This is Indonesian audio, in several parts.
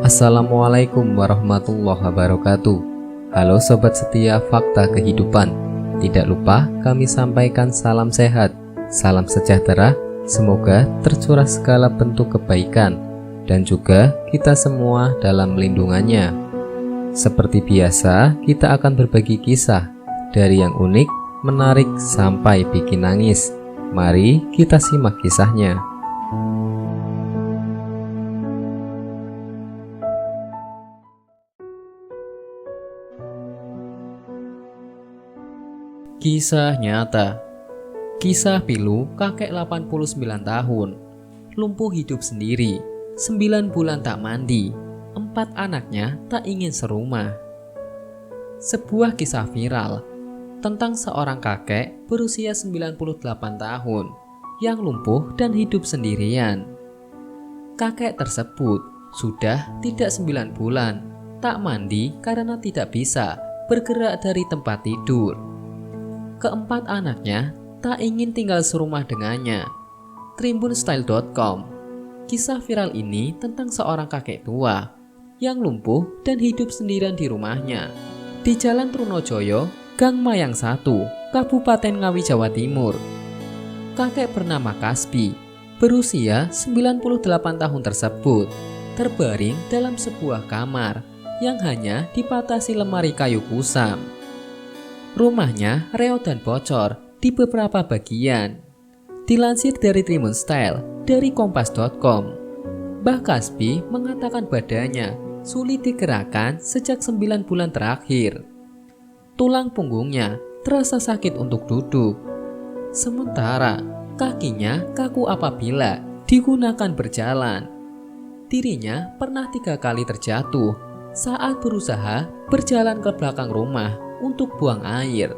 Assalamualaikum warahmatullahi wabarakatuh. Halo sobat setia Fakta Kehidupan. Tidak lupa kami sampaikan salam sehat, salam sejahtera. Semoga tercurah segala bentuk kebaikan dan juga kita semua dalam lindungannya. Seperti biasa, kita akan berbagi kisah dari yang unik, menarik sampai bikin nangis. Mari kita simak kisahnya. Kisah nyata. Kisah pilu kakek 89 tahun, lumpuh hidup sendiri, 9 bulan tak mandi, 4 anaknya tak ingin serumah. Sebuah kisah viral tentang seorang kakek berusia 98 tahun yang lumpuh dan hidup sendirian. Kakek tersebut sudah tidak 9 bulan tak mandi karena tidak bisa bergerak dari tempat tidur. Keempat anaknya tak ingin tinggal serumah dengannya. Tribunstyle.com. Kisah viral ini tentang seorang kakek tua yang lumpuh dan hidup sendirian di rumahnya di Jalan Trunojoyo, Gang Mayang 1, Kabupaten Ngawi, Jawa Timur. Kakek bernama Kasbi, berusia 98 tahun tersebut, terbaring dalam sebuah kamar yang hanya dipatasi lemari kayu kusam. Rumahnya reot dan bocor di beberapa bagian. Dilansir dari Tribun Style dari Kompas.com, Mbah Kasbi mengatakan badannya sulit digerakkan sejak 9 bulan terakhir. Tulang punggungnya terasa sakit untuk duduk. Sementara kakinya kaku apabila digunakan berjalan. Dirinya pernah 3 kali terjatuh saat berusaha berjalan ke belakang rumah untuk buang air.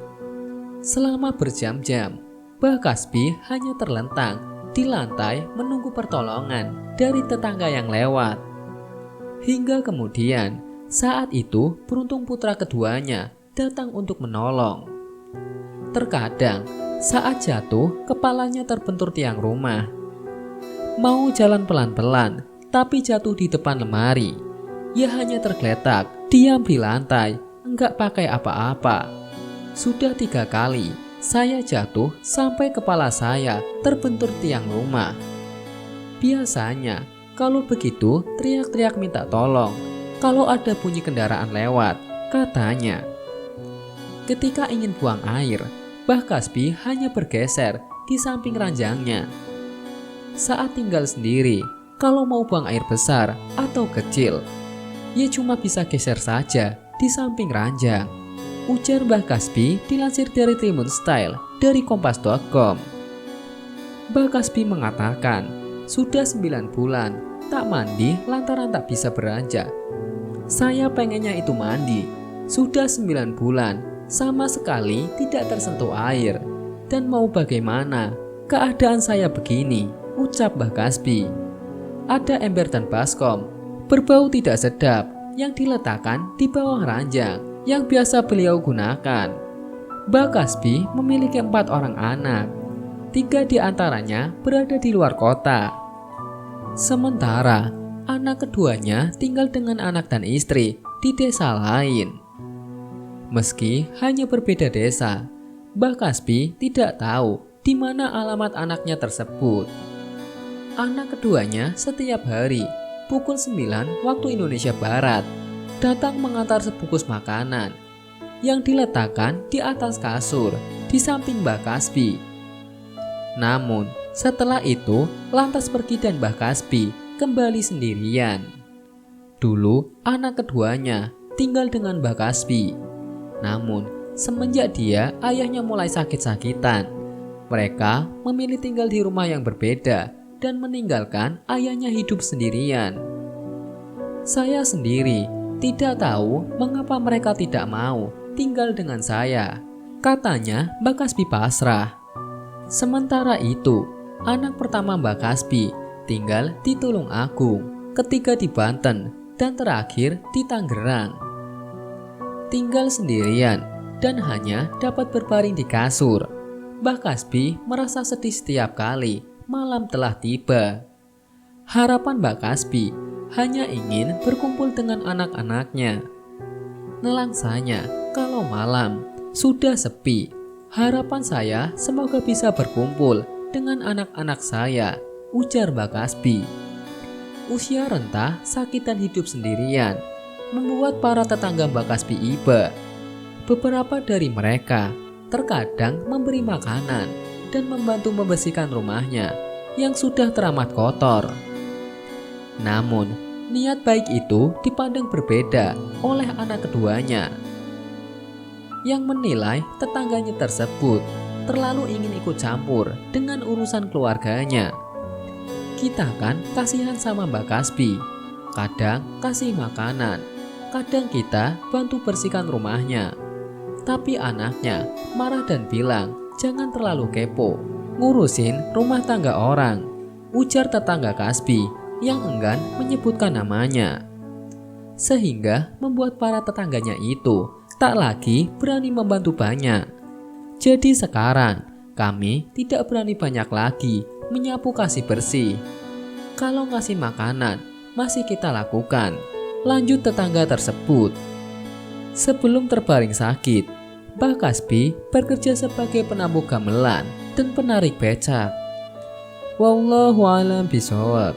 Selama berjam-jam, Mbah Kasbi hanya terlentang di lantai menunggu pertolongan dari tetangga yang lewat. Hingga kemudian, saat itu beruntung putra keduanya datang untuk menolong. Terkadang, saat jatuh, kepalanya terbentur tiang rumah. Mau jalan pelan-pelan, tapi jatuh di depan lemari. Ia hanya tergeletak, diam di lantai, enggak pakai apa-apa. Sudah 3 kali saya jatuh sampai kepala saya terbentur tiang rumah. Biasanya kalau begitu teriak-teriak minta tolong kalau ada bunyi kendaraan lewat, katanya. Ketika ingin buang air, Mbah Kasbi hanya bergeser di samping ranjangnya. Saat tinggal sendiri, kalau mau buang air besar atau kecil, ia cuma bisa geser saja di samping ranjang, ujar Mbah Kasbi dilansir dari Tribun Style dari Kompas.com. Mbah Kasbi mengatakan sudah 9 bulan tak mandi lantaran tak bisa beranjak. Saya pengennya itu mandi. Sudah 9 bulan sama sekali tidak tersentuh air. Dan mau bagaimana? Keadaan saya begini, ucap Mbah Kasbi. Ada ember dan baskom berbau tidak sedap yang diletakkan di bawah ranjang yang biasa beliau gunakan. Mbah Kasbi memiliki 4 orang anak. 3 di antaranya berada di luar kota. Sementara anak keduanya tinggal dengan anak dan istri di desa lain. Meski hanya berbeda desa, Mbah Kasbi tidak tahu di mana alamat anaknya tersebut. Anak keduanya setiap hari pukul 9 waktu Indonesia Barat datang mengantar sebungkus makanan yang diletakkan di atas kasur di samping Mbah Kasbi. Namun setelah itu lantas pergi dan Mbah Kasbi kembali sendirian. Dulu anak keduanya tinggal dengan Mbah Kasbi. Namun semenjak dia ayahnya mulai sakit-sakitan, mereka memilih tinggal di rumah yang berbeda dan meninggalkan ayahnya hidup sendirian. Saya sendiri tidak tahu mengapa mereka tidak mau tinggal dengan saya, katanya Mbah Kasbi pasrah. Sementara itu, anak pertama Mbah Kasbi tinggal di Tulung Agung, ketiga di Banten, dan terakhir di Tangerang. Tinggal sendirian dan hanya dapat berbaring di kasur. Mbah Kasbi merasa sedih setiap kali malam telah tiba. Harapan Mbah Kasbi hanya ingin berkumpul dengan anak-anaknya. Nelangsanya, kalau malam sudah sepi, harapan saya semoga bisa berkumpul dengan anak-anak saya, ujar Mbak Kasbi. Usia renta, sakit dan hidup sendirian membuat para tetangga Mbak Kasbi iba. Beberapa dari mereka terkadang memberi makanan dan membantu membersihkan rumahnya yang sudah teramat kotor. Namun, niat baik itu dipandang berbeda oleh anak keduanya, yang menilai tetangganya tersebut terlalu ingin ikut campur dengan urusan keluarganya. Kita kan kasihan sama Mbak Kasbi, kadang kasih makanan, kadang kita bantu bersihkan rumahnya. Tapi anaknya marah dan bilang jangan terlalu kepo ngurusin rumah tangga orang, ujar tetangga Kasbi yang enggan menyebutkan namanya. Sehingga membuat para tetangganya itu tak lagi berani membantu banyak. Jadi sekarang kami tidak berani banyak lagi menyapu kasih bersih. Kalau ngasih makanan masih kita lakukan, lanjut tetangga tersebut. Sebelum terbaring sakit, Mbak Kasbi bekerja sebagai penabuh gamelan dan penarik becak. Wallahu a'lam bishawab.